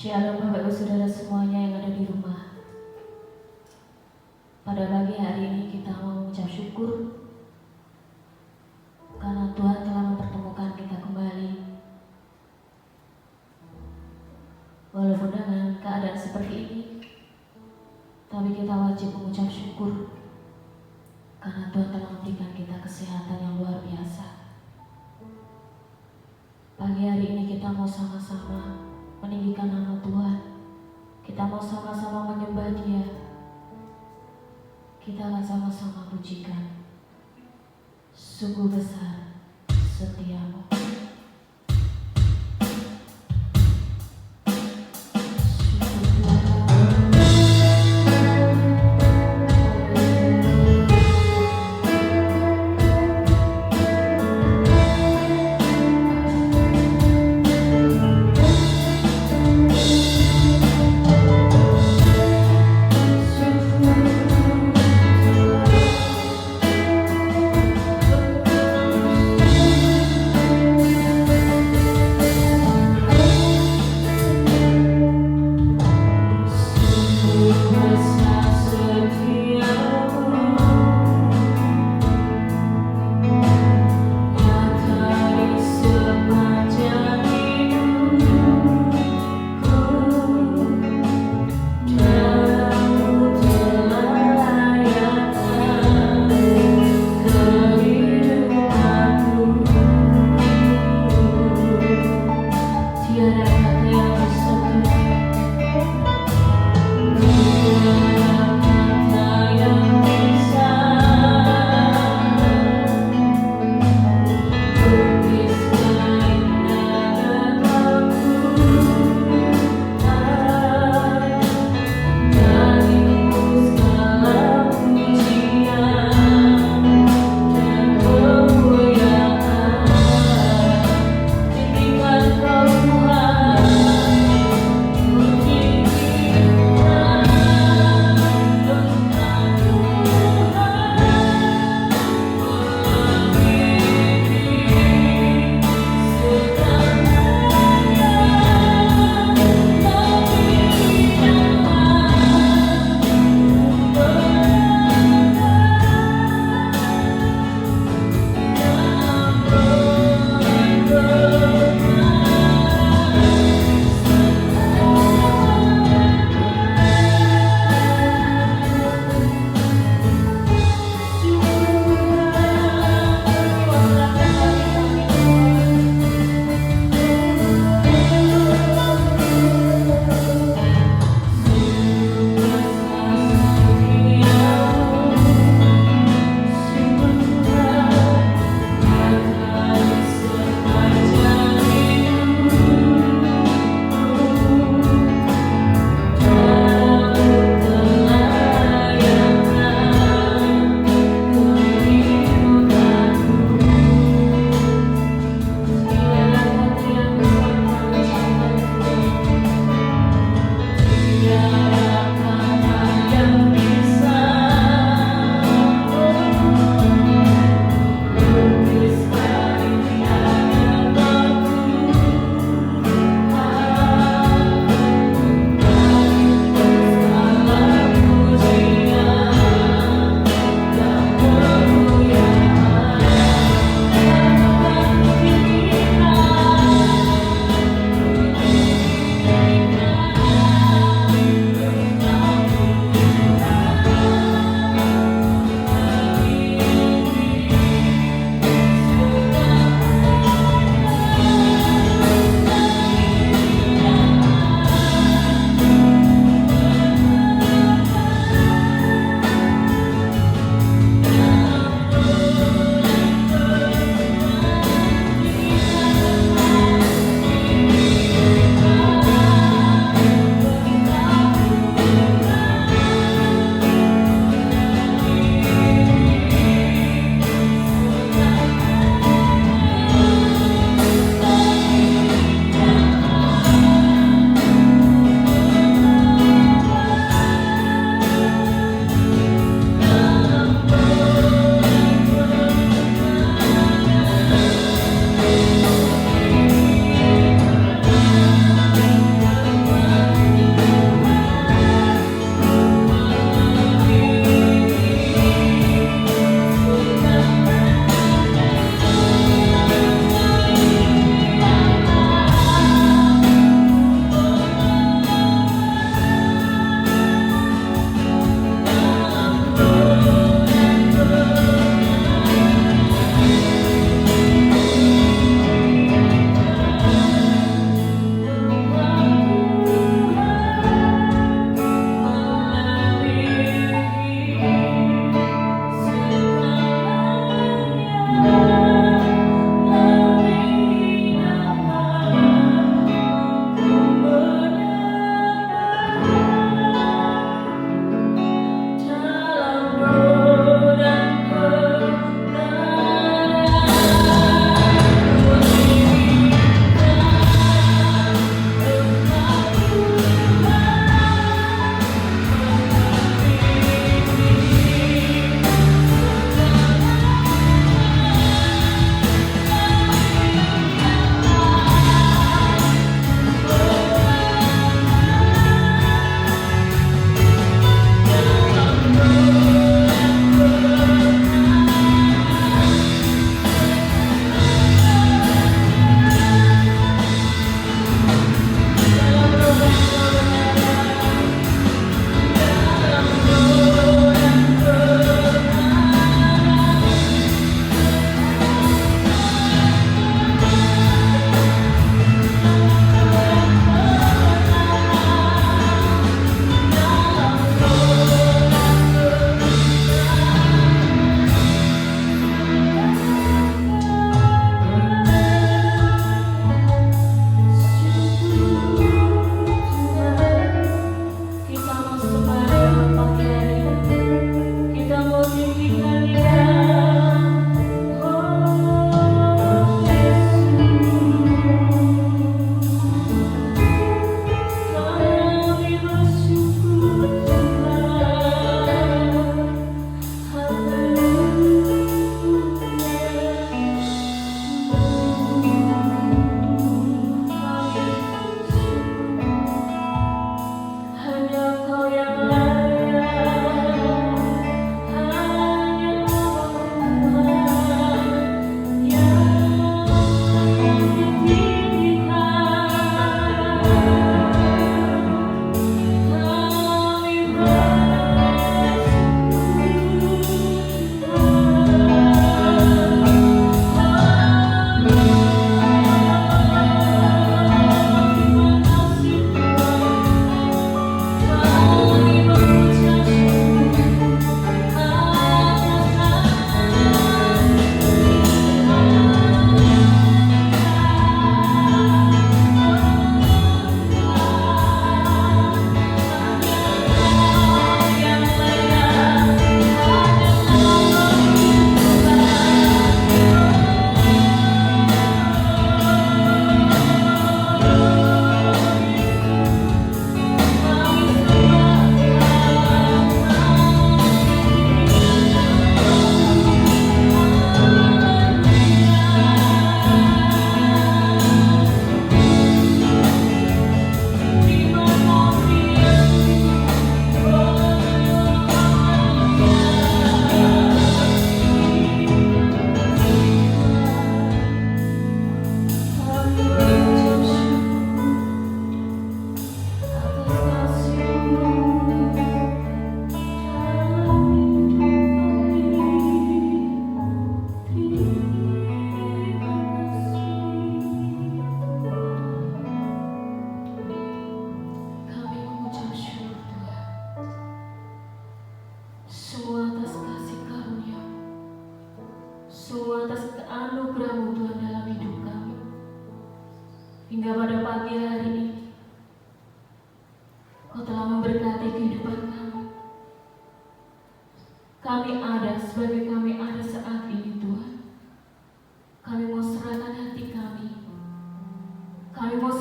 Shalom Bapak Ibu Saudara semuanya yang ada di rumah. Pada pagi hari ini kita mau mengucap syukur karena Tuhan telah mempertemukan kita kembali. Walaupun dengan keadaan seperti ini, tapi kita wajib mengucap syukur karena Tuhan telah memberikan kita kesehatan yang luar biasa. Pagi hari ini kita mau sama-sama meninggikan nama Tuhan. Kita mau sama-sama menyembah Dia. Kita akan sama-sama pujikan. Sungguh besar setiamu.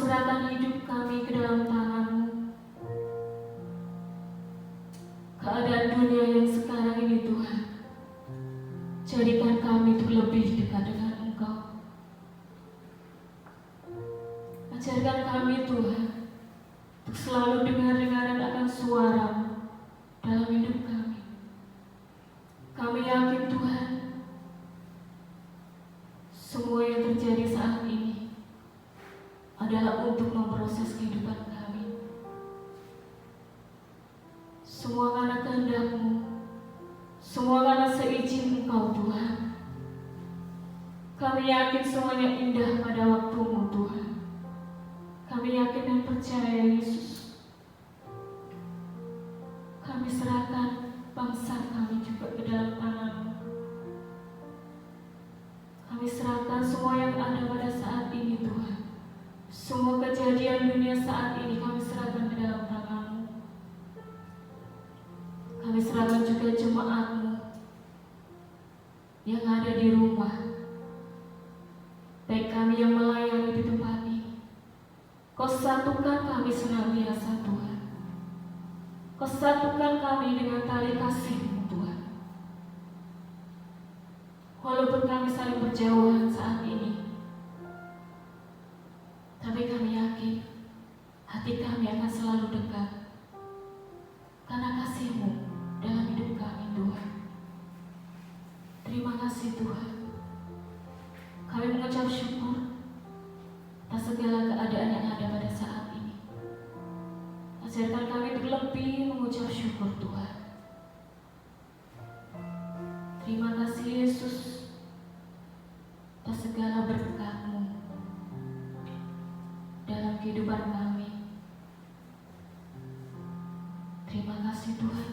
serahkan hidup kami ke dalam tangan-Mu. Keadaan dunia yang sekarang ini Tuhan, jadikan kami untuk lebih dekat dengan Engkau. Ajarkan kami Tuhan, untuk selalu dengar-dengaran akan suara-Mu dalam hidup kami. Kami yakin Tuhan, semua yang terjadi saat ini adalah untuk memproses kehidupan kami. Semua karena kehendak-Mu, semua karena seizin Engkau Tuhan. Kami yakin semuanya indah pada waktu-Mu Tuhan. Kami yakin dan percaya Yesus. Kami serahkan bangsa kami juga ke dalam tangan-Mu. Kami serahkan semua yang ada pada saat ini Tuhan. Semua kejadian dunia saat ini kami serahkan ke dalam tangan-Mu. Kami serahkan juga jemaat-Mu yang ada di rumah, baik kami yang melayani di tempat ini. Kau satukan kami senantiasa Tuhan. Kau satukan kami dengan tali kasih-Mu Tuhan. Walaupun kami saling berjauhan saat ini, tapi kami yakin hati kami akan selalu dekat karena kasih-Mu dalam hidup kami Tuhan. Terima kasih Tuhan. Kami mengucap syukur atas segala keadaan yang ada pada saat ini. Ajarkan kami untuk lebih mengucap syukur Tuhan. Terima kasih Yesus atas segala berkat-Mu dalam kehidupan kami. Terima kasih Tuhan.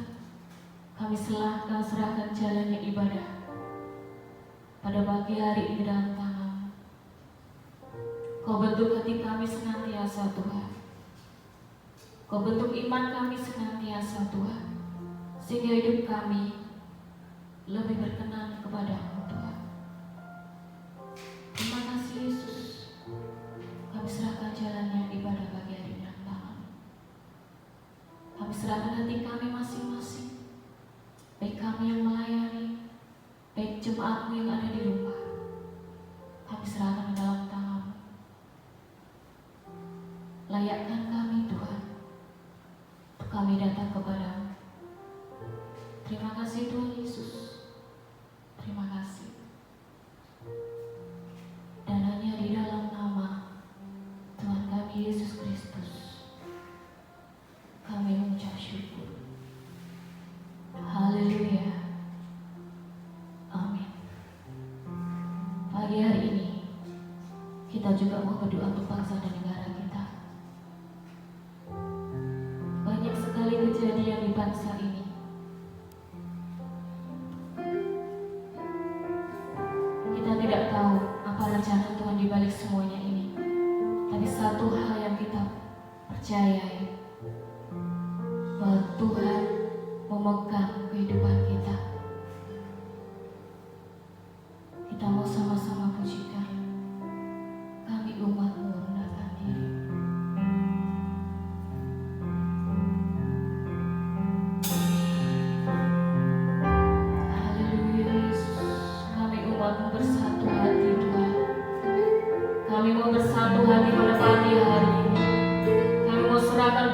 Kami serahkan jalannya ibadah pada pagi hari ini dalam tangan-Mu. Kau bentuk hati kami senantiasa Tuhan. Kau bentuk iman kami senantiasa Tuhan, sehingga hidup kami lebih berkenan kepada-Mu Tuhan. Terima kasih Yesus. Kami serahkan jalannya ibadah pagi hari ini dalam tangan-Mu. Kami serahkan hati kami masing-masing, baik kami yang melayani, baik jemaat-Mu yang ada di rumah. Kami serahkan ke dalam tangan-Mu. Layakkan kami Tuhan, untuk kami datang kepada-Mu. Terima kasih Tuhan Yesus. Terima kasih. Dan hanya di dalam nama Tuhan kami Yesus Kristus kami mengucap syukur. Haleluya. Amin. Pagi hari ini kita juga mau berdoa untuk bangsa dan negara kita. Banyak sekali kejadian di bangsa ini. Kita tidak tahu apa rencana Tuhan di balik semuanya ini. Tapi satu hal yang kita percayai, bahwa Tuhan memegang kehidupan kita. Kita mau sama-sama pujikan. Kami umat-Mu merendahkan diri. Haleluya Yesus. Kami umat-Mu bersatu hati Tuhan. Kami mau bersatu hati pada pagi hari ini. Kami mau serahkan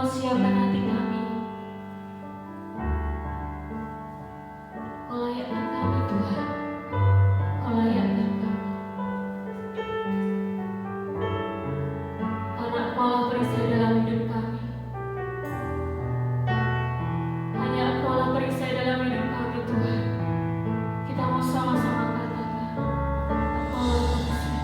siapkan hati kami. Kau layakkan kami Tuhan. Kau layakkan kami. Karena Engkaulah perisai dalam hidup kami. Hanya Engkaulah perisai dalam hidup kami Tuhan. Kita mau sama-sama katakan, Engkaulah perisai.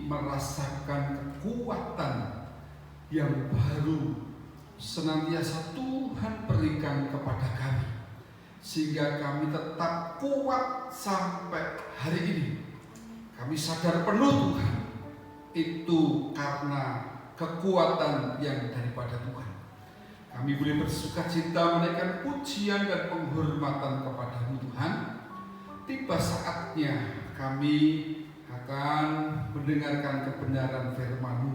merasakan kekuatan yang baru senantiasa Tuhan berikan kepada kami, sehingga kami tetap kuat sampai hari ini. Kami sadar penuh Tuhan, itu karena kekuatan yang daripada Tuhan. Kami boleh bersukacita menaikkan pujian dan penghormatan kepada-Mu Tuhan. Tiba saatnya kami akan mendengarkan kebenaran firman-Mu.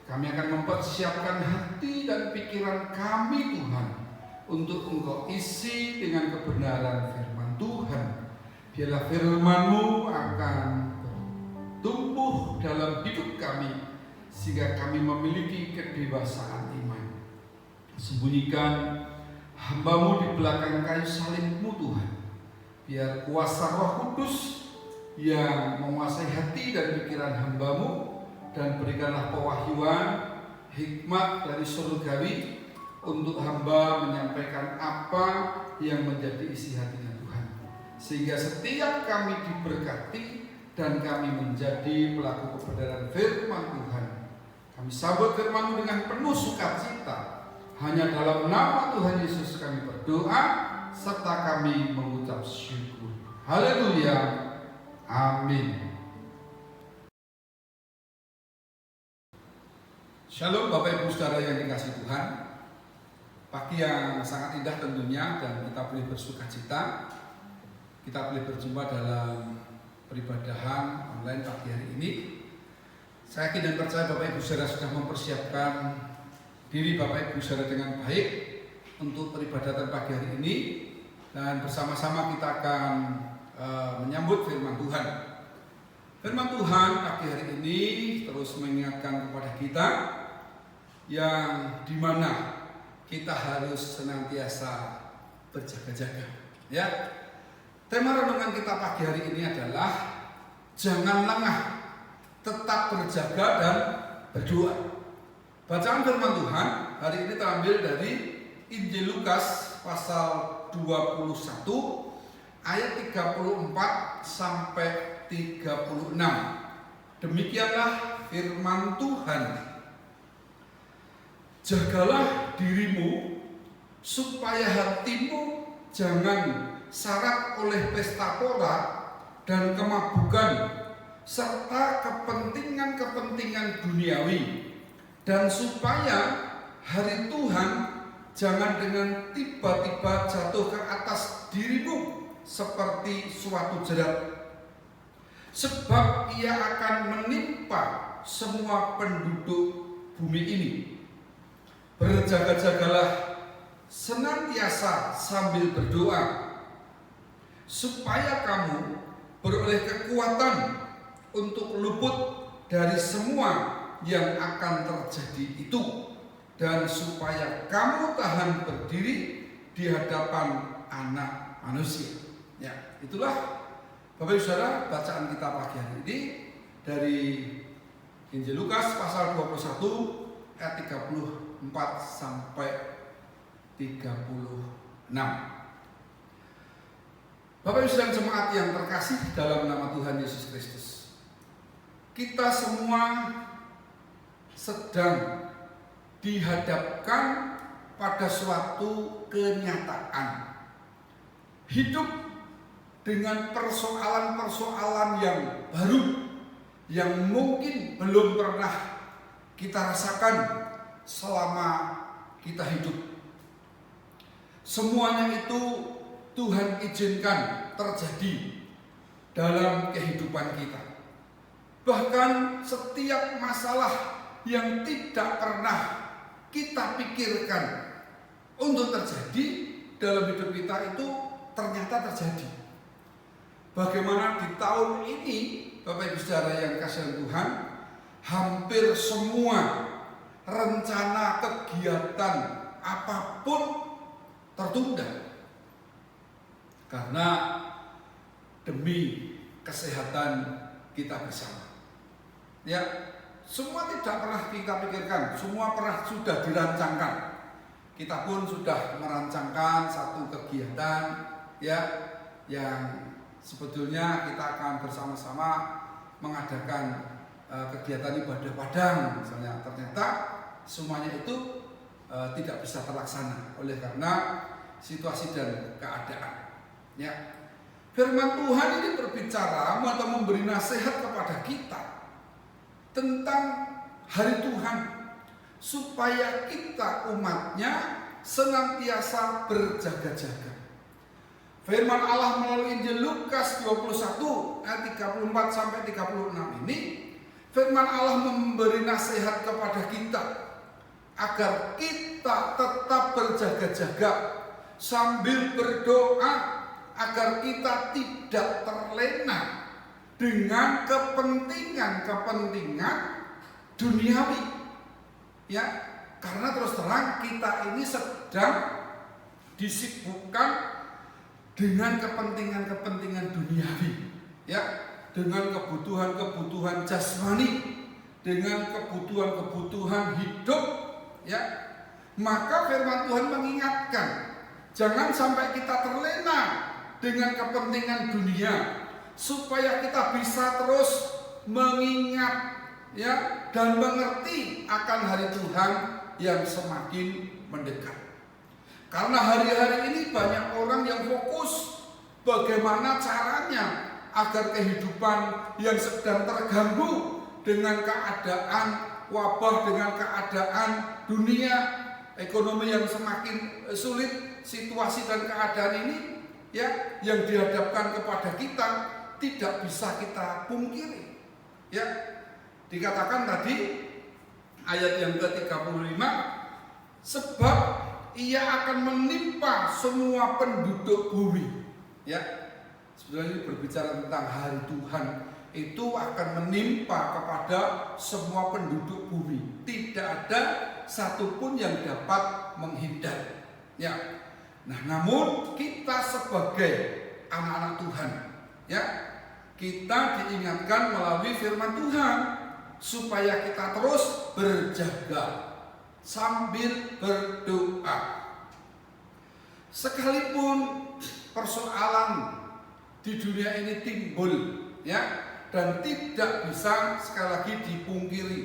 Kami akan mempersiapkan hati dan pikiran kami Tuhan, untuk Engkau isi dengan kebenaran firman Tuhan. Biarlah firman-Mu akan tumbuh dalam hidup kami, sehingga kami memiliki kedewasaan iman. Sembunyikan hamba-Mu di belakang kayu salib-Mu Tuhan. Biar kuasa Roh Kudus yang menguasai hati dan pikiran hamba-Mu, dan berikanlah pewahyuan, hikmat dari surgawi untuk hamba menyampaikan apa yang menjadi isi hatinya Tuhan, sehingga setiap kami diberkati dan kami menjadi pelaku kebenaran firman Tuhan. Kami sambut firman-Mu dengan penuh sukacita. Hanya dalam nama Tuhan Yesus kami berdoa, serta kami mengucap syukur. Haleluya. Amin. Shalom Bapak Ibu Saudara yang dikasihi Tuhan. Pagi yang sangat indah tentunya, dan kita boleh bersukacita. Kita boleh berjumpa dalam peribadahan online pagi hari ini. Saya yakin dan percaya Bapak Ibu Saudara sudah mempersiapkan diri Bapak Ibu Saudara dengan baik untuk peribadatan pagi hari ini, dan bersama-sama kita akan menyambut firman Tuhan. Firman Tuhan pagi hari ini terus mengingatkan kepada kita yang dimana kita harus senantiasa berjaga-jaga. Ya, tema renungan kita pagi hari ini adalah jangan lengah, tetap berjaga dan berdoa. Bacaan firman Tuhan hari ini terambil dari Injil Lukas pasal 21 ayat 34 sampai 36. Demikianlah firman Tuhan. Jagalah dirimu supaya hatimu jangan syarat oleh pesta pora dan kemabukan serta kepentingan-kepentingan duniawi, dan supaya hari Tuhan jangan dengan tiba-tiba jatuh ke atas dirimu seperti suatu jerat, sebab ia akan menimpa semua penduduk bumi ini. Berjaga-jagalah senantiasa sambil berdoa, supaya kamu beroleh kekuatan untuk luput dari semua yang akan terjadi itu, dan supaya kamu tahan berdiri di hadapan Anak Manusia. Ya, itulah Bapak Ibu Saudara bacaan kita pagi hari ini dari Injil Lukas pasal 21 ayat 34 sampai 36. Bapak Ibu Saudara jemaat yang terkasih dalam nama Tuhan Yesus Kristus, kita semua sedang dihadapkan pada suatu kenyataan hidup dengan persoalan-persoalan yang baru, yang mungkin belum pernah kita rasakan selama kita hidup. Semuanya itu Tuhan izinkan terjadi dalam kehidupan kita. Bahkan setiap masalah yang tidak pernah kita pikirkan untuk terjadi dalam hidup kita itu ternyata terjadi. Bagaimana di tahun ini Bapak Ibu Saudara yang kasihan Tuhan, hampir semua rencana kegiatan apapun tertunda karena demi kesehatan kita bersama. Ya, semua tidak pernah kita pikirkan, semua sudah dirancangkan. Kita pun sudah merancangkan satu kegiatan ya yang sebetulnya kita akan bersama-sama mengadakan kegiatan ibadah padang misalnya, ternyata semuanya itu tidak bisa terlaksana oleh karena situasi dan keadaan. Ya, firman Tuhan ini berbicara atau memberi nasihat kepada kita tentang hari Tuhan, supaya kita umatnya senantiasa berjaga-jaga. Firman Allah melalui Injil Lukas 21 ayat 34 sampai 36 ini, firman Allah memberi nasihat kepada kita agar kita tetap berjaga-jaga sambil berdoa agar kita tidak terlena dengan kepentingan duniawi. Ya, karena terus terang kita ini sedang disibukkan dengan kepentingan duniawi, ya, dengan kebutuhan jasmani, dengan kebutuhan hidup, ya. Maka firman Tuhan mengingatkan, jangan sampai kita terlena dengan kepentingan dunia, supaya kita bisa terus mengingat, ya, dan mengerti akan hari Tuhan yang semakin mendekat. Karena hari-hari ini banyak orang yang fokus bagaimana caranya agar kehidupan yang sedang terganggu dengan keadaan wabah, dengan keadaan dunia, ekonomi yang semakin sulit, situasi dan keadaan ini, ya, yang dihadapkan kepada kita tidak bisa kita pungkiri. Ya, dikatakan tadi ayat yang ke-35, sebab ia akan menimpa semua penduduk bumi. Ya, sebenarnya ini berbicara tentang hari Tuhan itu akan menimpa kepada semua penduduk bumi. Tidak ada satupun yang dapat menghindar. Ya, nah, namun kita sebagai anak-anak Tuhan, ya, kita diingatkan melalui firman Tuhan supaya kita terus berjaga sambil berdoa. Sekalipun persoalan di dunia ini timbul, ya, dan tidak bisa sekali lagi dipungkiri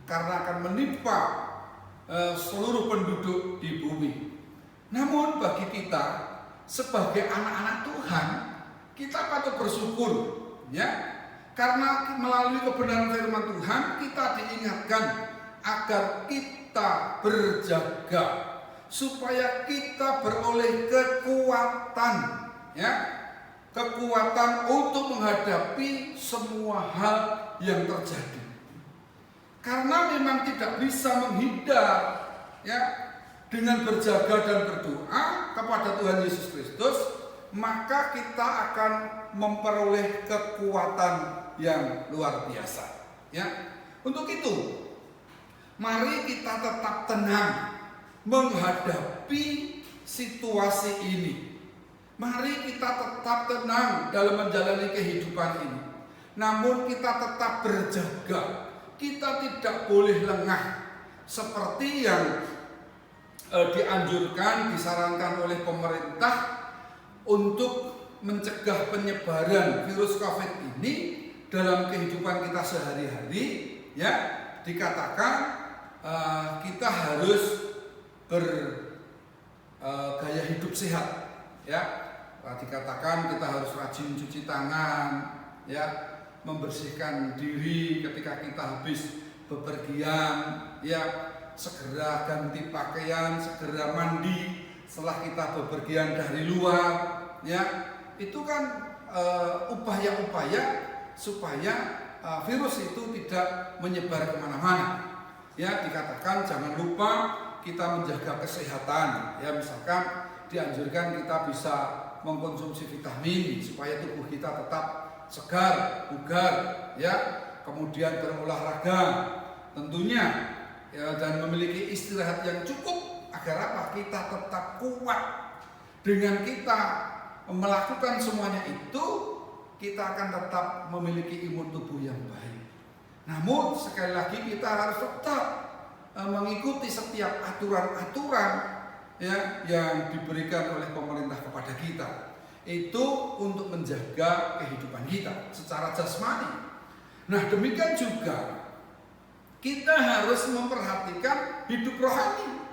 karena akan menimpa seluruh penduduk di bumi. Namun bagi kita sebagai anak-anak Tuhan, kita patut bersyukur, ya, karena melalui kebenaran firman Tuhan kita diingatkan agar kita berjaga supaya kita beroleh kekuatan, ya, kekuatan untuk menghadapi semua hal yang terjadi. Karena memang tidak bisa menghindar, ya, dengan berjaga dan berdoa kepada Tuhan Yesus Kristus, maka kita akan memperoleh kekuatan yang luar biasa. Ya, untuk itu mari kita tetap tenang menghadapi situasi ini. Mari kita tetap tenang dalam menjalani kehidupan ini. Namun kita tetap berjaga. Kita tidak boleh lengah seperti yang dianjurkan, disarankan oleh pemerintah untuk mencegah penyebaran virus COVID ini dalam kehidupan kita sehari-hari. Ya, dikatakan kita harus bergaya hidup sehat, ya. Dikatakan kita harus rajin cuci tangan, ya, membersihkan diri ketika kita habis bepergian, ya, segera ganti pakaian, segera mandi setelah kita bepergian dari luar, ya. Itu kan upaya-upaya supaya virus itu tidak menyebar kemana-mana. Ya, dikatakan jangan lupa kita menjaga kesehatan. Ya, misalkan dianjurkan kita bisa mengkonsumsi vitamin supaya tubuh kita tetap segar, bugar, ya. Kemudian berolahraga tentunya, ya, dan memiliki istirahat yang cukup agar apa? Kita tetap kuat. Dengan kita melakukan semuanya itu, kita akan tetap memiliki imun tubuh yang baik. Namun sekali lagi kita harus tetap mengikuti setiap aturan-aturan, ya, yang diberikan oleh pemerintah kepada kita. Itu untuk menjaga kehidupan kita secara jasmani. Nah, demikian juga kita harus memperhatikan hidup rohani.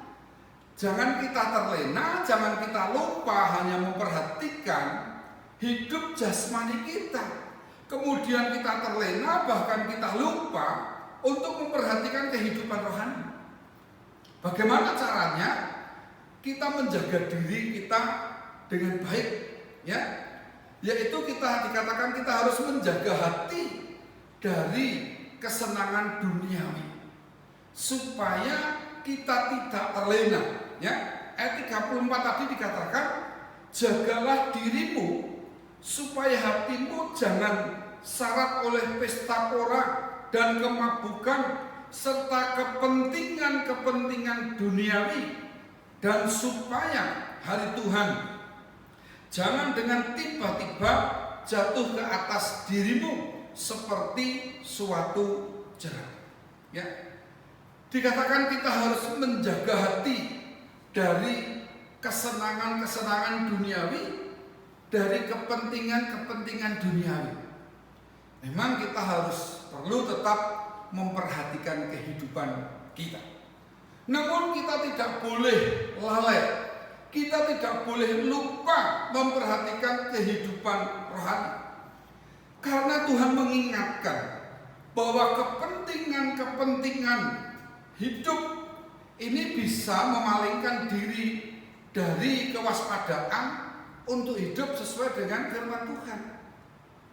Jangan kita terlena, jangan kita lupa hanya memperhatikan hidup jasmani kita. Kemudian kita terlena, bahkan kita lupa untuk memperhatikan kehidupan rohani. Bagaimana caranya kita menjaga diri kita dengan baik, ya? Yaitu kita dikatakan kita harus menjaga hati dari kesenangan duniawi supaya kita tidak terlena, ya. Ayat 34 tadi dikatakan, jagalah dirimu supaya hatimu jangan syarat oleh pesta pora dan kemabukan serta kepentingan-kepentingan duniawi, dan supaya hari Tuhan jangan dengan tiba-tiba jatuh ke atas dirimu seperti suatu jerat. Ya. Dikatakan kita harus menjaga hati dari kesenangan-kesenangan duniawi, dari kepentingan-kepentingan duniawi. Memang kita harus perlu tetap memperhatikan kehidupan kita. Namun kita tidak boleh lalai, kita tidak boleh lupa memperhatikan kehidupan rohani. Karena Tuhan mengingatkan bahwa kepentingan-kepentingan hidup ini bisa memalingkan diri dari kewaspadaan untuk hidup sesuai dengan firman Tuhan.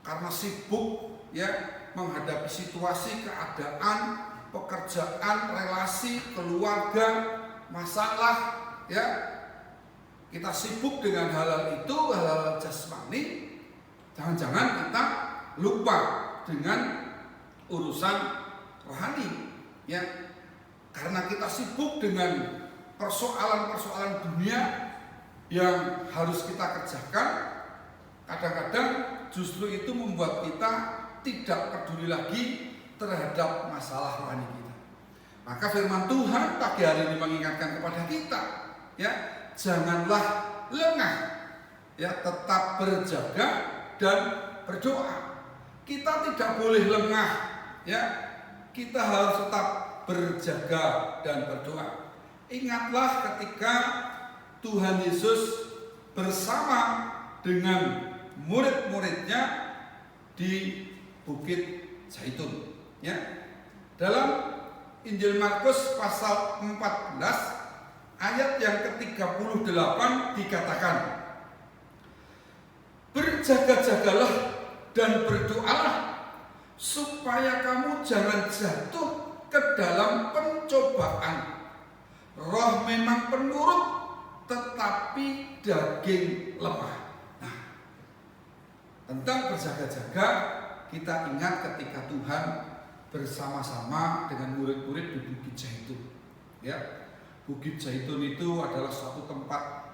Karena sibuk, ya, menghadapi situasi, keadaan, pekerjaan, relasi, keluarga, masalah, ya. Kita sibuk dengan hal-hal itu, hal-hal jasmani. Jangan-jangan kita lupa dengan urusan rohani, ya. Karena kita sibuk dengan persoalan-persoalan dunia yang harus kita kerjakan, kadang-kadang justru itu membuat kita tidak peduli lagi terhadap masalah rohani kita. Maka firman Tuhan pagi hari ini mengingatkan kepada kita, ya, janganlah lengah, ya, tetap berjaga dan berdoa. Kita tidak boleh lengah, ya, kita harus tetap berjaga dan berdoa. Ingatlah ketika Tuhan Yesus bersama dengan murid-muridnya di Bukit Zaitun, ya. Dalam Injil Markus pasal 14 ayat yang ke-38 dikatakan, berjaga-jagalah dan berdoalah supaya kamu jangan jatuh ke dalam pencobaan. Roh memang penurut, tetapi daging lemah. Nah, tentang berjaga-jaga, kita ingat ketika Tuhan bersama-sama dengan murid-murid di Bukit Zaitun, ya. Bukit Zaitun itu adalah suatu tempat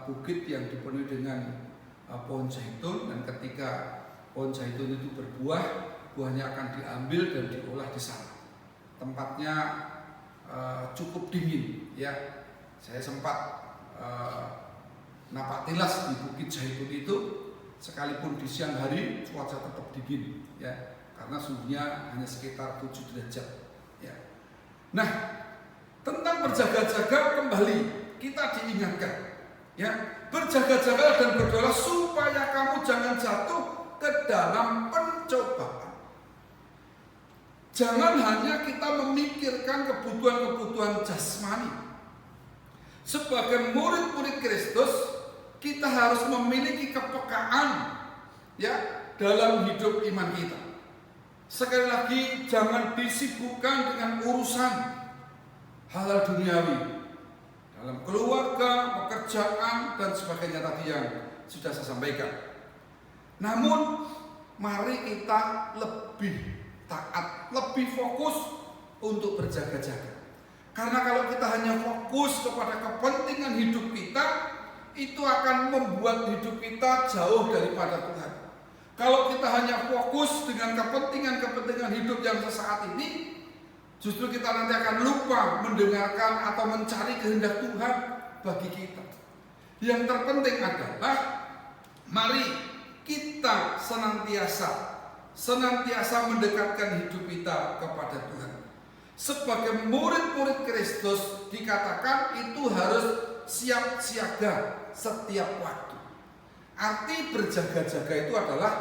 bukit yang dipenuhi dengan pohon zaitun, dan ketika pohon zaitun itu berbuah, buahnya akan diambil dan diolah di sana. Tempatnya cukup dingin, ya. Saya sempat napak tilas di Bukit Zaitun itu, sekalipun di siang hari cuaca tetap dingin, ya, karena suhunya hanya sekitar 7 derajat, ya. Nah, tentang berjaga-jaga kembali kita diingatkan, ya, berjaga-jaga dan berdoa supaya kamu jangan jatuh ke dalam pencobaan. Jangan hanya kita memikirkan kebutuhan-kebutuhan jasmani. Sebagai murid-murid Kristus, kita harus memiliki kepekaan, ya, dalam hidup iman kita. Sekali lagi, jangan disibukkan dengan urusan hal-hal duniawi dalam keluarga, pekerjaan, dan sebagainya tadi yang sudah saya sampaikan. Namun, mari kita lebih taat, lebih fokus untuk berjaga-jaga. Karena kalau kita hanya fokus kepada kepentingan hidup kita, itu akan membuat hidup kita jauh daripada Tuhan. Kalau kita hanya fokus dengan kepentingan-kepentingan hidup yang sesaat ini, justru kita nanti akan lupa mendengarkan atau mencari kehendak Tuhan bagi kita. Yang terpenting adalah mari kita senantiasa senantiasa mendekatkan hidup kita kepada Tuhan. Sebagai murid-murid Kristus dikatakan itu harus siap siaga setiap waktu. Arti berjaga-jaga itu adalah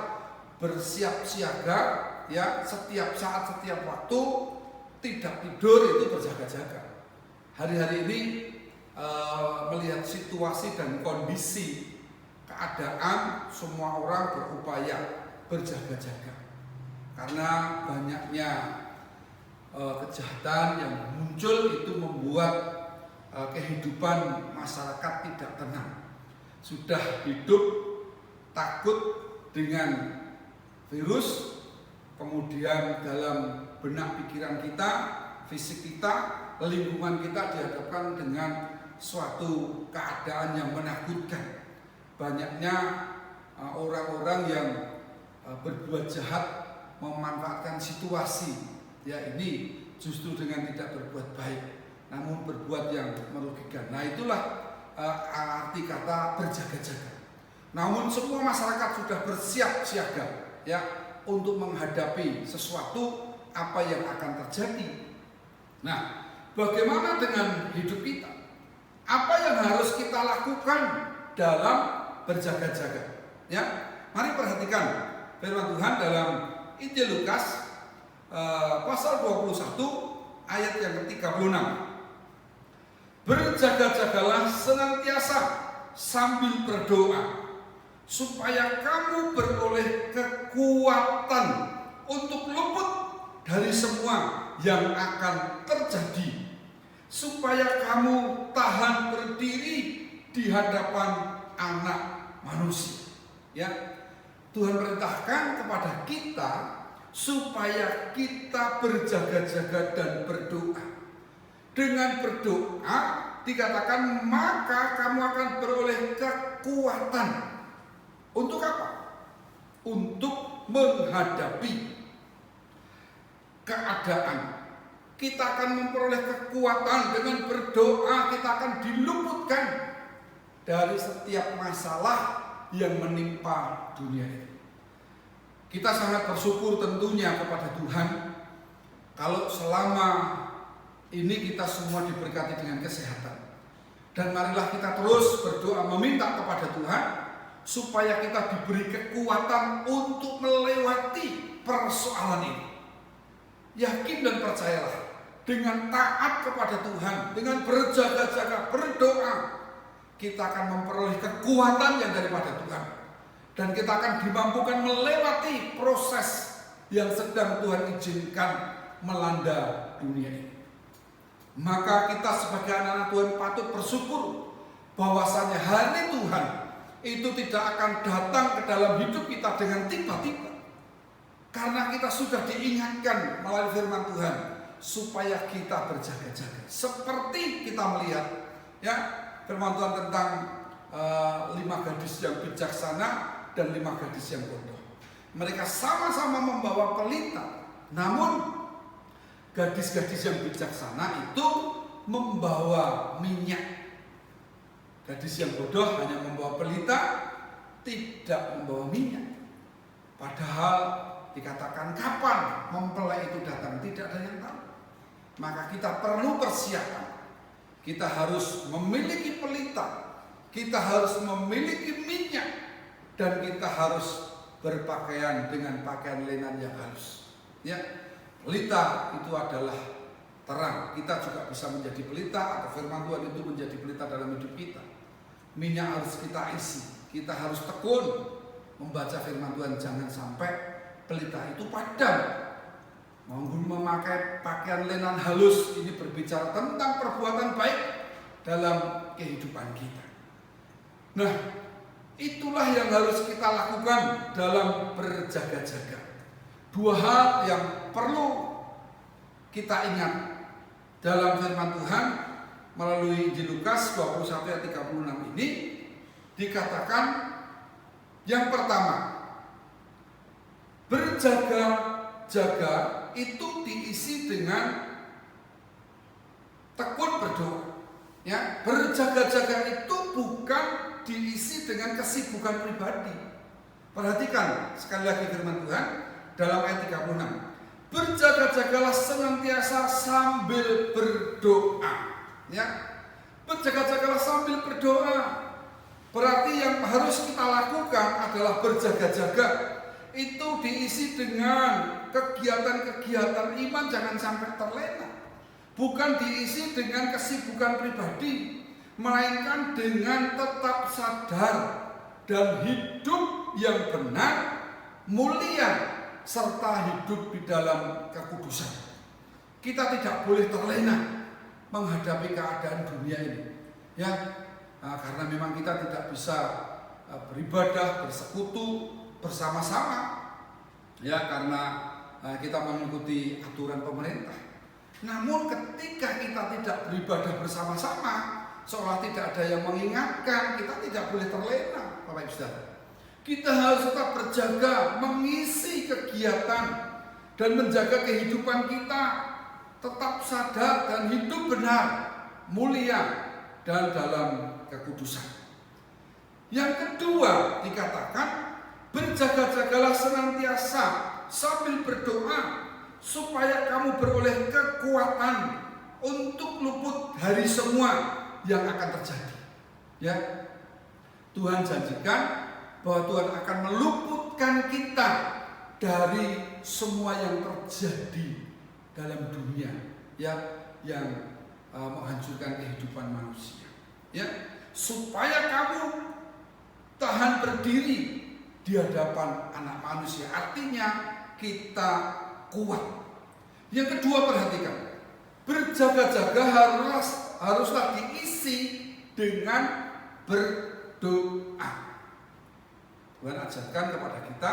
bersiap siaga, ya, setiap saat, setiap waktu, tidak tidur itu berjaga-jaga. Hari-hari ini melihat situasi dan kondisi keadaan, semua orang berupaya berjaga-jaga karena banyaknya kejahatan yang muncul itu membuat kehidupan masyarakat tidak tenang. Sudah hidup takut dengan virus, kemudian dalam benak pikiran kita, fisik kita, lingkungan kita dihadapkan dengan suatu keadaan yang menakutkan. Banyaknya orang-orang yang berbuat jahat memanfaatkan situasi, ya, ini justru dengan tidak berbuat baik, namun berbuat yang merugikan. Nah, itulah arti kata berjaga-jaga. Namun semua masyarakat sudah bersiap siaga, ya, untuk menghadapi sesuatu apa yang akan terjadi. Nah, bagaimana dengan hidup kita? Apa yang harus kita lakukan dalam berjaga-jaga? Ya, mari perhatikan firman Tuhan dalam Injil Lukas pasal 21 ayat yang ke-36. Berjaga-jagalah senantiasa sambil berdoa, supaya kamu beroleh kekuatan untuk luput dari semua yang akan terjadi, supaya kamu tahan berdiri di hadapan Anak Manusia. Ya, Tuhan perintahkan kepada kita supaya kita berjaga-jaga dan berdoa. Dengan berdoa dikatakan maka kamu akan beroleh kekuatan. Untuk apa? Untuk menghadapi keadaan. Kita akan memperoleh kekuatan dengan berdoa, kita akan diluputkan dari setiap masalah yang menimpa dunia ini. Kita sangat bersyukur tentunya kepada Tuhan kalau selama ini kita semua diberkati dengan kesehatan. Dan marilah kita terus berdoa meminta kepada Tuhan supaya kita diberi kekuatan untuk melewati persoalan ini. Yakin dan percayalah, dengan taat kepada Tuhan, dengan berjaga-jaga, berdoa, kita akan memperoleh kekuatan yang daripada Tuhan. Dan kita akan dimampukan melewati proses yang sedang Tuhan izinkan melanda dunia ini. Maka kita sebagai anak-anak Tuhan patut bersyukur bahwasanya hari Tuhan itu tidak akan datang ke dalam hidup kita dengan tiba-tiba. Karena kita sudah diingatkan melalui firman Tuhan supaya kita berjaga-jaga. Seperti kita melihat, ya, firman Tuhan tentang 5 gadis yang bijaksana dan 5 gadis yang bodoh. Mereka sama-sama membawa pelita, namun gadis-gadis yang bijaksana itu membawa minyak. Gadis yang bodoh hanya membawa pelita, tidak membawa minyak. Padahal dikatakan kapan mempelai itu datang, tidak ada yang tahu. Maka kita perlu persiapan. Kita harus memiliki pelita, kita harus memiliki minyak, dan kita harus berpakaian dengan pakaian lenan yang halus. Ya, pelita itu adalah terang. Kita juga bisa menjadi pelita, atau firman Tuhan itu menjadi pelita dalam hidup kita. Minyak harus kita isi. Kita harus tekun membaca firman Tuhan, jangan sampai pelita itu padam. Memakai pakaian lenan halus ini berbicara tentang perbuatan baik dalam kehidupan kita. Nah, itulah yang harus kita lakukan dalam berjaga-jaga. 2 hal yang perlu kita ingat dalam firman Tuhan melalui Injil Lukas 21 ayat 36 ini dikatakan, yang pertama, berjaga-jaga itu diisi dengan tekun berdoa. Ya, berjaga-jaga itu bukan diisi dengan kesibukan pribadi. Perhatikan sekali lagi firman Tuhan, dalam ayat 36. Berjaga-jagalah senantiasa sambil berdoa. Ya, berjaga-jagalah sambil berdoa. Berarti yang harus kita lakukan adalah berjaga-jaga. Itu diisi dengan kegiatan-kegiatan iman, jangan sampai terlena. Bukan diisi dengan kesibukan pribadi, melainkan dengan tetap sadar dan hidup yang benar, mulia, serta hidup di dalam kekudusan. Kita tidak boleh terlena menghadapi keadaan dunia ini, ya, karena memang kita tidak bisa beribadah, bersekutu bersama-sama, ya, karena kita mengikuti aturan pemerintah. Namun ketika kita tidak beribadah bersama-sama, seolah tidak ada yang mengingatkan, kita tidak boleh terlena, Bapak Ibu Saudara. Kita harus tetap berjaga, mengisi kegiatan dan menjaga kehidupan kita tetap sadar dan hidup benar, mulia, dan dalam kekudusan. Yang kedua dikatakan, berjaga-jagalah senantiasa sambil berdoa supaya kamu beroleh kekuatan untuk luput dari semua yang akan terjadi. Ya, Tuhan janjikan bahwa Tuhan akan meluputkan kita dari semua yang terjadi dalam dunia, ya, yang menghancurkan kehidupan manusia. Ya, supaya kamu tahan berdiri di hadapan anak manusia. Artinya kita kuat. Yang kedua, perhatikan, berjaga-jaga haruslah diisi dengan berdoa. Tuhan ajarkan kepada kita,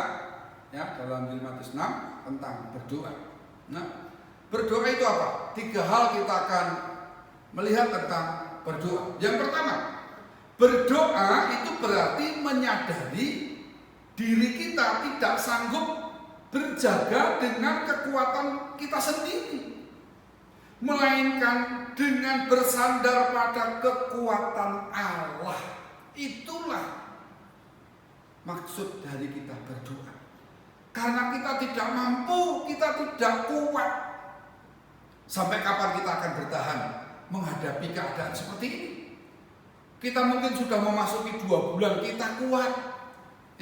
ya, dalam Matius 6 tentang berdoa. Nah, berdoa itu apa? 3 hal kita akan melihat tentang berdoa. Yang pertama, berdoa itu berarti menyadari diri kita tidak sanggup berjaga dengan kekuatan kita sendiri, melainkan dengan bersandar pada kekuatan Allah. Itulah maksud dari kita berdoa. Karena kita tidak mampu, kita tidak kuat. Sampai kapan kita akan bertahan menghadapi keadaan seperti ini? Kita mungkin sudah memasuki 2 bulan, kita kuat,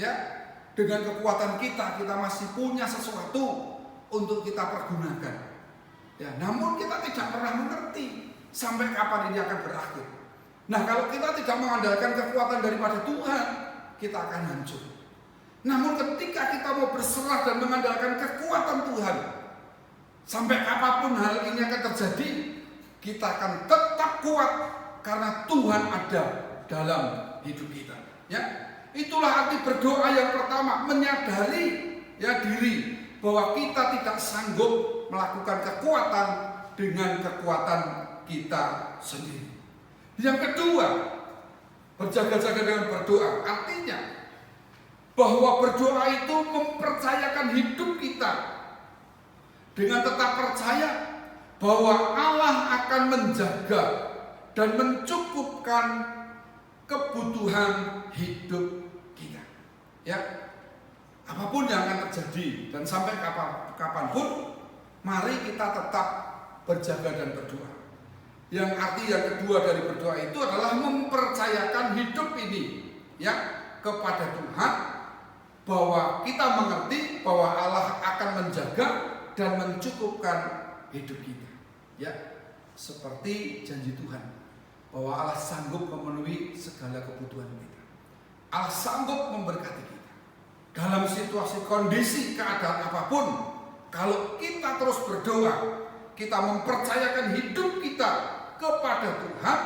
ya. Dengan kekuatan kita masih punya sesuatu untuk kita pergunakan, ya. Namun kita tidak pernah mengerti sampai kapan ini akan berakhir. Nah, kalau kita tidak mengandalkan kekuatan daripada Tuhan, kita akan hancur. Namun ketika kita mau berserah dan mengandalkan kekuatan Tuhan, sampai apapun hal ini akan terjadi, kita akan tetap kuat karena Tuhan ada dalam hidup kita. Ya, itulah arti berdoa yang pertama, menyadari, ya, diri bahwa kita tidak sanggup melakukan kekuatan dengan kekuatan kita sendiri. Yang kedua, berjaga-jaga dengan berdoa, artinya bahwa berdoa itu mempercayakan hidup kita dengan tetap percaya bahwa Allah akan menjaga dan mencukupkan kebutuhan hidup kita. Ya, apapun yang akan terjadi dan sampai kapanpun, mari kita tetap berjaga dan berdoa. Yang arti yang kedua dari berdoa itu adalah mempercayakan hidup ini, ya, kepada Tuhan, bahwa kita mengerti bahwa Allah akan menjaga dan mencukupkan hidup kita, ya, seperti janji Tuhan bahwa Allah sanggup memenuhi segala kebutuhan kita. Allah sanggup memberkati kita dalam situasi, kondisi, keadaan apapun. Kalau kita terus berdoa, kita mempercayakan hidup kita kepada Tuhan,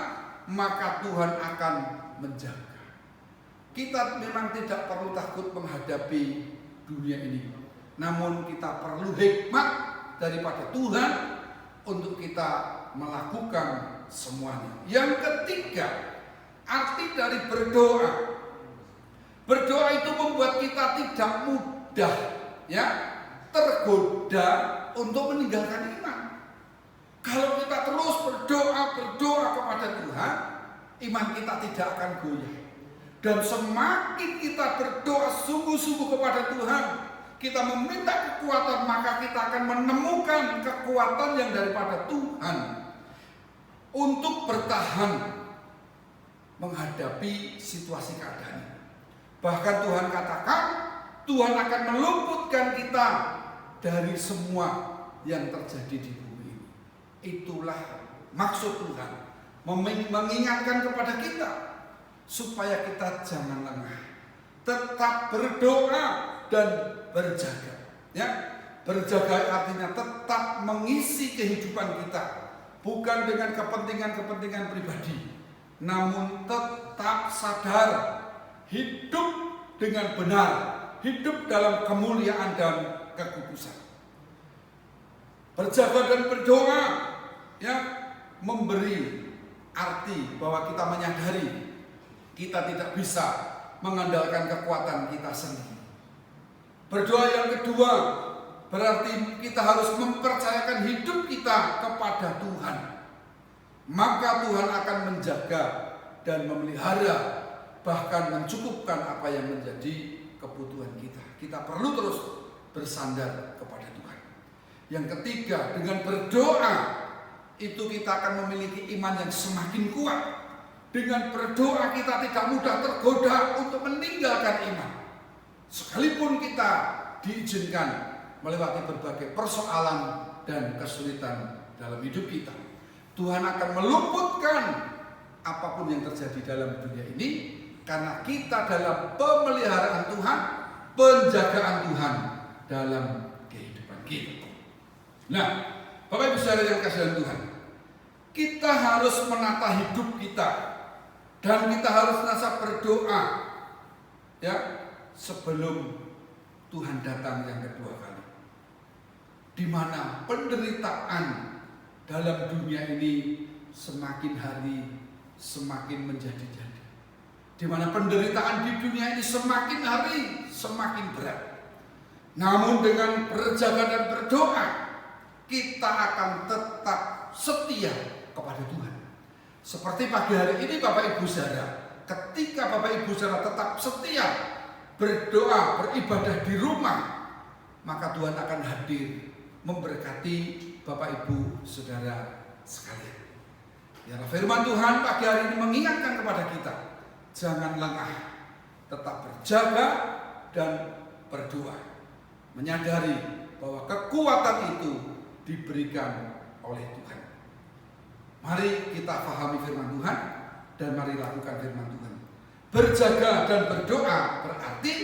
maka Tuhan akan menjaga. Kita memang tidak perlu takut menghadapi dunia ini, namun kita perlu hikmat daripada Tuhan untuk kita melakukan semuanya. Yang ketiga, arti dari berdoa. Berdoa itu membuat kita tidak mudah, ya, tergoda untuk meninggalkan iman. Kalau kita terus berdoa kepada Tuhan, iman kita tidak akan goyah. Dan semakin kita berdoa sungguh-sungguh kepada Tuhan, kita meminta kekuatan, maka kita akan menemukan kekuatan yang daripada Tuhan untuk bertahan menghadapi situasi keadaan. Bahkan Tuhan katakan, Tuhan akan meluputkan kita dari semua yang terjadi di bumi ini. Itulah maksud Tuhan, mengingatkan kepada kita supaya kita jangan lengah, tetap berdoa dan berjaga. Ya, berjaga artinya tetap mengisi kehidupan kita, bukan dengan kepentingan-kepentingan pribadi, namun tetap sadar, hidup dengan benar, hidup dalam kemuliaan dan kekudusan. Berjaga dan berdoa, ya, memberi arti bahwa kita menyadari kita tidak bisa mengandalkan kekuatan kita sendiri. Berdoa yang kedua berarti kita harus mempercayakan hidup kita kepada Tuhan. Maka Tuhan akan menjaga dan memelihara, bahkan mencukupkan apa yang menjadi kebutuhan kita. Kita perlu terus bersandar kepada Tuhan. Yang ketiga, dengan berdoa itu kita akan memiliki iman yang semakin kuat. Dengan berdoa kita tidak mudah tergoda untuk meninggalkan iman. Sekalipun kita diizinkan melewati berbagai persoalan dan kesulitan dalam hidup kita, Tuhan akan meluputkan apapun yang terjadi dalam dunia ini, karena kita dalam pemeliharaan Tuhan, penjagaan Tuhan dalam kehidupan kita. Nah, Bapak Ibu Saudara yang kasih dalam Tuhan, kita harus menata hidup kita dan kita harus senantiasa berdoa, ya, sebelum Tuhan datang yang kedua kali, di mana penderitaan dalam dunia ini semakin hari semakin menjadi-jadi, di mana penderitaan di dunia ini semakin hari semakin berat. Namun dengan berjaga dan berdoa, kita akan tetap setia kepada Tuhan. Seperti pagi hari ini Bapak Ibu Saudara, ketika Bapak Ibu Saudara tetap setia berdoa, beribadah di rumah, maka Tuhan akan hadir memberkati Bapak Ibu Saudara sekalian. Ya, firman Tuhan pagi hari ini mengingatkan kepada kita, jangan lengah, tetap berjaga dan berdoa, menyadari bahwa kekuatan itu diberikan oleh Tuhan. Mari kita pahami firman Tuhan dan mari lakukan firman Tuhan. Berjaga dan berdoa berarti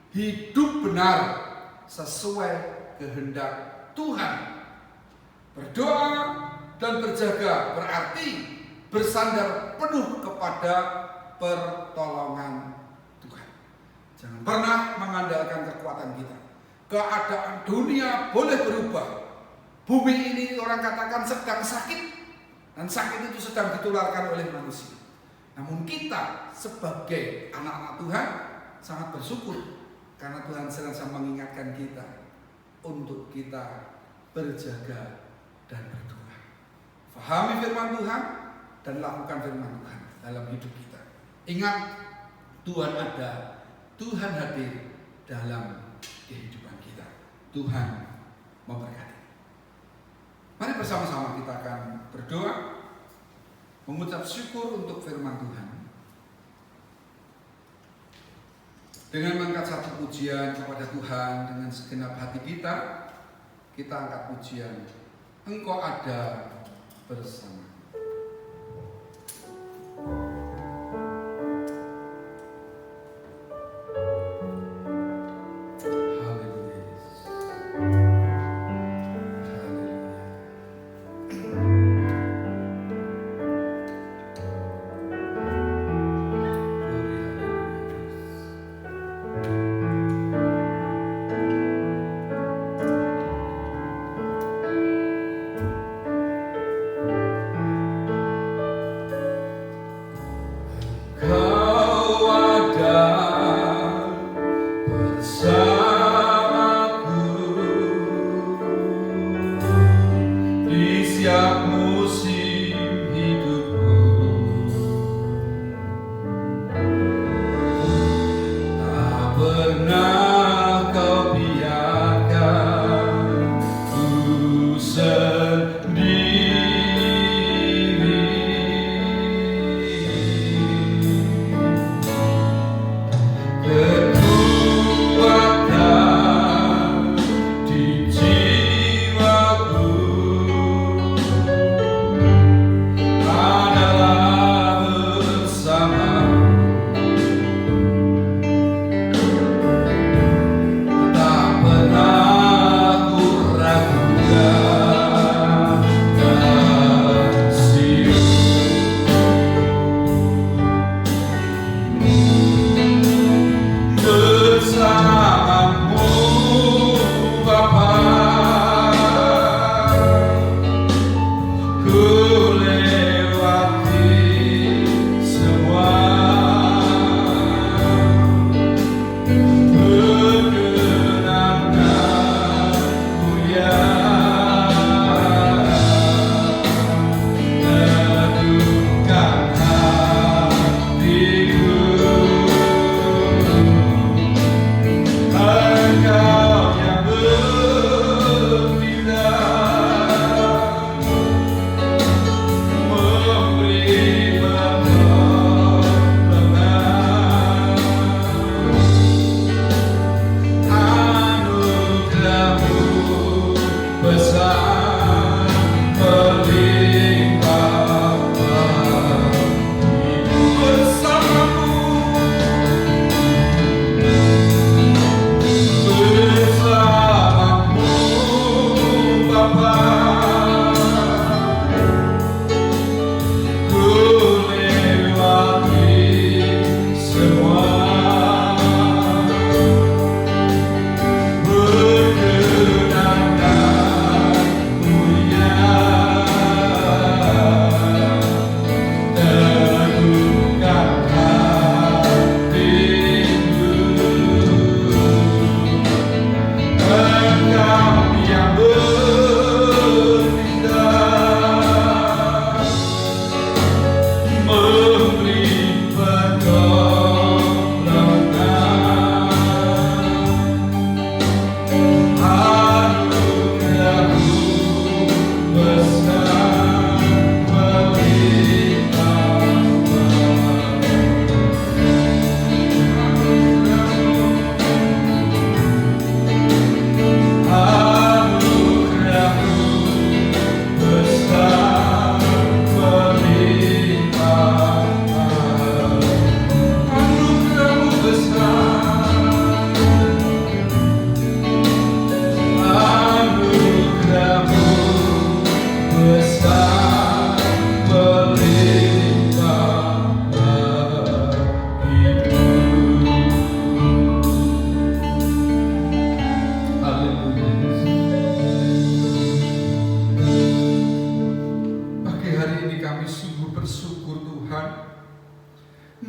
hidup benar sesuai kehendak Tuhan. Berdoa dan berjaga berarti bersandar penuh kepada pertolongan Tuhan. Jangan pernah mengandalkan kekuatan kita. Keadaan dunia boleh berubah. Bumi ini orang katakan sedang sakit, dan sakit itu sedang ditularkan oleh manusia. Namun kita sebagai anak-anak Tuhan sangat bersyukur karena Tuhan senantiasa mengingatkan kita untuk kita berjaga dan berdoa. Fahami firman Tuhan dan lakukan firman Tuhan dalam hidup kita. Ingat, Tuhan ada, Tuhan hadir dalam kehidupan kita. Tuhan memberkati. Mari bersama-sama kita akan berdoa, mengucap syukur untuk firman Tuhan. Dengan mengangkat satu pujian kepada Tuhan dengan segenap hati kita, kita angkat pujian, Engkau ada bersama.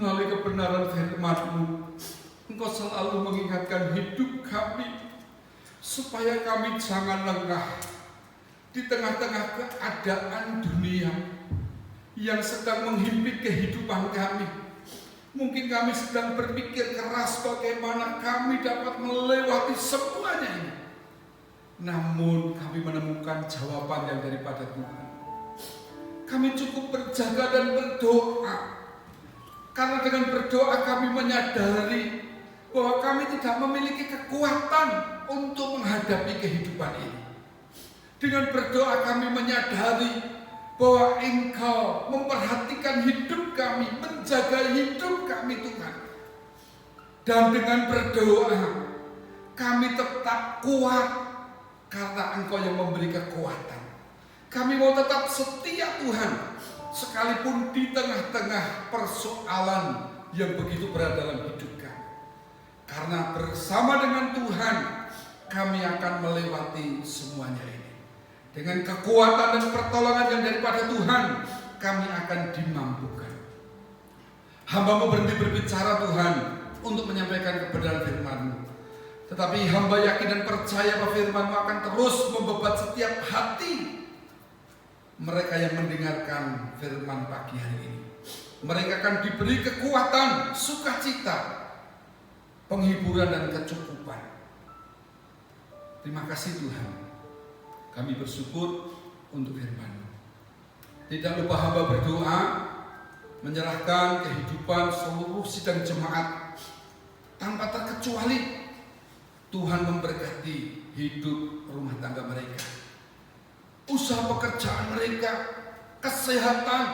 melalui kebenaran firman-Mu, Engkau selalu mengingatkan hidup kami, supaya kami jangan lengah di tengah-tengah keadaan dunia yang sedang menghimpit kehidupan kami. Mungkin kami sedang berpikir keras bagaimana kami dapat melewati semuanya ini. Namun kami menemukan jawaban yang daripada Tuhan. Kami cukup berjaga dan berdoa, karena dengan berdoa kami menyadari bahwa kami tidak memiliki kekuatan untuk menghadapi kehidupan ini. Dengan berdoa kami menyadari bahwa Engkau memperhatikan hidup kami, menjaga hidup kami Tuhan. Dan dengan berdoa kami tetap kuat, karena Engkau yang memberi kekuatan. Kami mau tetap setia Tuhan, sekalipun di tengah-tengah persoalan yang begitu berat dalam hidup kami. Karena bersama dengan Tuhan kami akan melewati semuanya ini. Dengan kekuatan dan pertolongan yang daripada Tuhan, kami akan dimampukan. Hamba-Mu berhenti berbicara Tuhan untuk menyampaikan kebenaran firman-Mu. Tetapi hamba yakin dan percaya bahwa firman-Mu akan terus membebat setiap hati mereka yang mendengarkan firman pagi hari ini. Mereka akan diberi kekuatan, sukacita, penghiburan dan kecukupan. Terima kasih Tuhan. Kami bersyukur untuk firman-Mu. Tidak lupa hamba berdoa menyerahkan kehidupan seluruh sidang jemaat tanpa terkecuali. Tuhan memberkati hidup rumah tangga mereka, usaha pekerjaan mereka, kesehatan,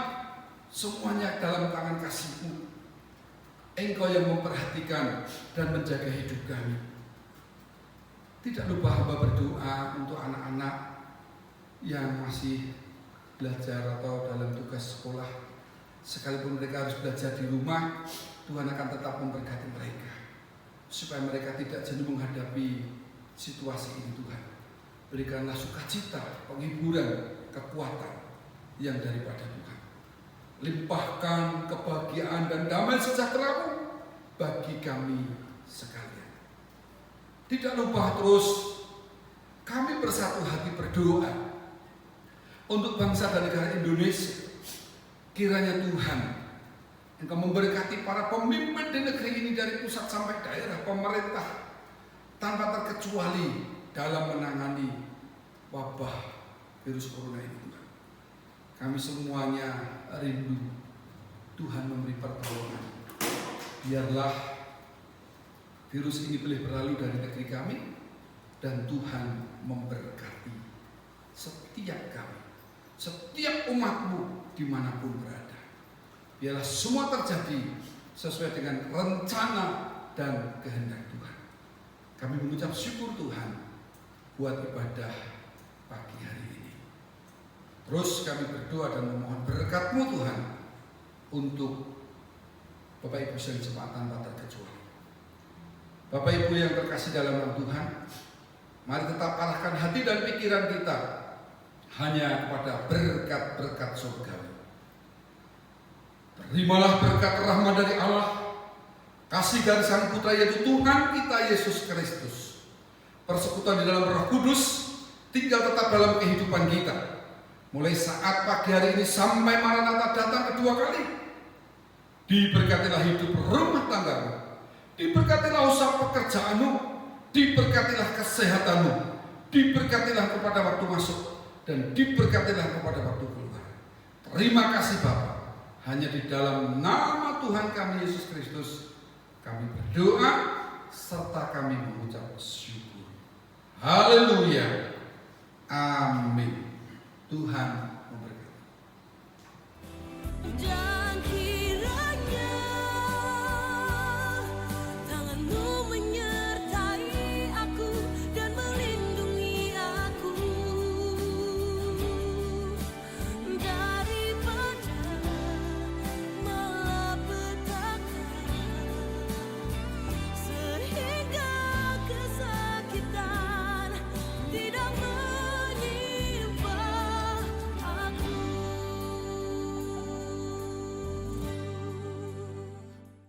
semuanya dalam tangan kasih-Mu. Engkau yang memperhatikan dan menjaga hidup kami. Tidak lupa hamba berdoa untuk anak-anak yang masih belajar atau dalam tugas sekolah. Sekalipun mereka harus belajar di rumah, Tuhan akan tetap memberkati mereka, supaya mereka tidak jenuh menghadapi situasi ini. Tuhan, berikanlah sukacita, penghiburan, kekuatan yang daripada Tuhan. Limpahkan kebahagiaan dan damai sejahtera-Mu bagi kami sekalian. Tidak lupa terus kami bersatu hati berdoa untuk bangsa dan negara Indonesia. Kiranya Tuhan, Engkau memberkati para pemimpin di negeri ini dari pusat sampai daerah, pemerintah, tanpa terkecuali dalam menangani wabah virus corona ini. Tuhan, kami semuanya rindu Tuhan memberi pertolongan. Biarlah virus ini boleh berlalu dari negeri kami, dan Tuhan memberkati setiap kami, setiap umat-Mu dimanapun berada. Biarlah semua terjadi sesuai dengan rencana dan kehendak Tuhan. Kami mengucap syukur Tuhan buat ibadah pagi hari ini. Terus kami berdoa dan memohon berkat-Mu Tuhan untuk Bapak Ibu yang jemaat tanpa terkecuali. Bapak Ibu yang terkasih dalam nama Tuhan, mari tetap arahkan hati dan pikiran kita hanya kepada berkat-berkat surgawi. Terimalah berkat rahmat dari Allah, kasih dari Sang Putra yaitu Tuhan kita Yesus Kristus, persekutuan di dalam Roh Kudus tinggal tetap dalam kehidupan kita, mulai saat pagi hari ini sampai Maranatha datang kedua kali. Diberkatilah hidup rumah tangga-Mu, diberkatilah usaha pekerjaan-Mu, diberkatilah kesehatan-Mu, diberkatilah kepada waktu masuk, dan diberkatilah kepada waktu keluar. Terima kasih Bapa, hanya di dalam nama Tuhan kami Yesus Kristus kami berdoa serta kami mengucap syukur. Haleluya. Amin. Tuhan memberkati.